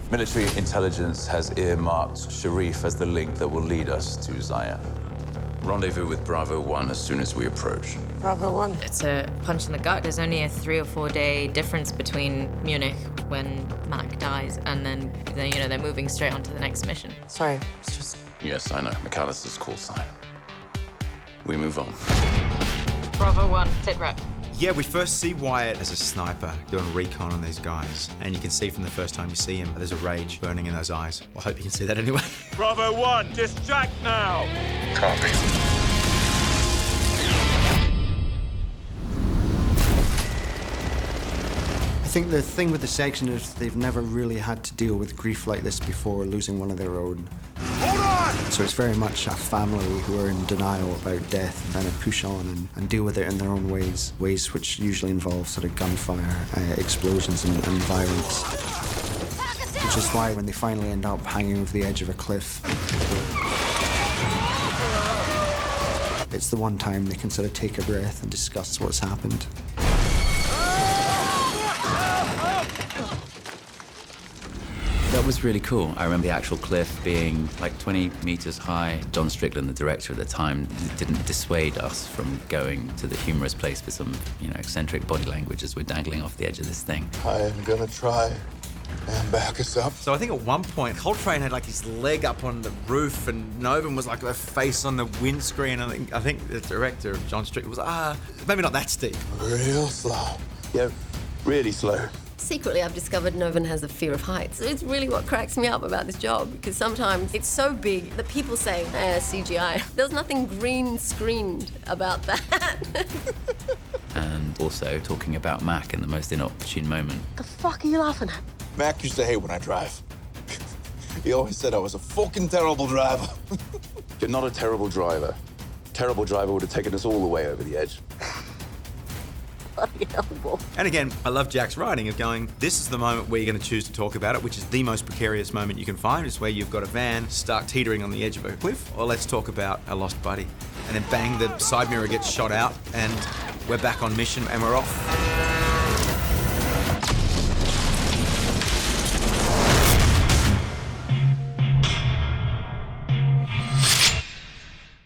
Military intelligence has earmarked Sharif as the link that will lead us to Zaya. Rendezvous with Bravo 1 as soon as we approach. Bravo 1. It's a punch in the gut. There's only a 3 or 4 day difference between Munich when Mac dies and then they're moving straight on to the next mission. Sorry, it's just... Yes, I know. McAllister's call sign. We move on. Bravo 1, sit rep. Yeah, we first see Wyatt as a sniper doing recon on these guys. And you can see from the first time you see him, there's a rage burning in those eyes. Well, I hope you can see that anyway. Bravo 1, distract now! Copy. I think the thing with the section is they've never really had to deal with grief like this before, losing one of their own. Hold on! So it's very much a family who are in denial about death and kind of push on and deal with it in their own ways which usually involve sort of gunfire, explosions and violence. Which is why when they finally end up hanging over the edge of a cliff, it's the one time they can sort of take a breath and discuss what's happened. That was really cool. I remember the actual cliff being like 20 meters high. John Strickland, the director at the time, didn't dissuade us from going to the humorous place with some, eccentric body language as we're dangling off the edge of this thing. I am gonna try and back us up. So I think at one point, Coltrane had like his leg up on the roof and Novan was like a face on the windscreen. I think the director, John Strickland, was maybe not that steep. Real slow. Yeah, really slow. Secretly, I've discovered Novan has a fear of heights. It's really what cracks me up about this job, because sometimes it's so big that people say, CGI. There's nothing green screened about that. And also talking about Mac in the most inopportune moment. The fuck are you laughing at? Mac used to hate when I drive. He always said I was a fucking terrible driver. You're not a terrible driver. Terrible driver would have taken us all the way over the edge. And again, I love Jack's writing of going, this is the moment where you're going to choose to talk about it, which is the most precarious moment you can find. It's where you've got a van stuck teetering on the edge of a cliff, or let's talk about a lost buddy. And then bang, the side mirror gets shot out and we're back on mission and we're off.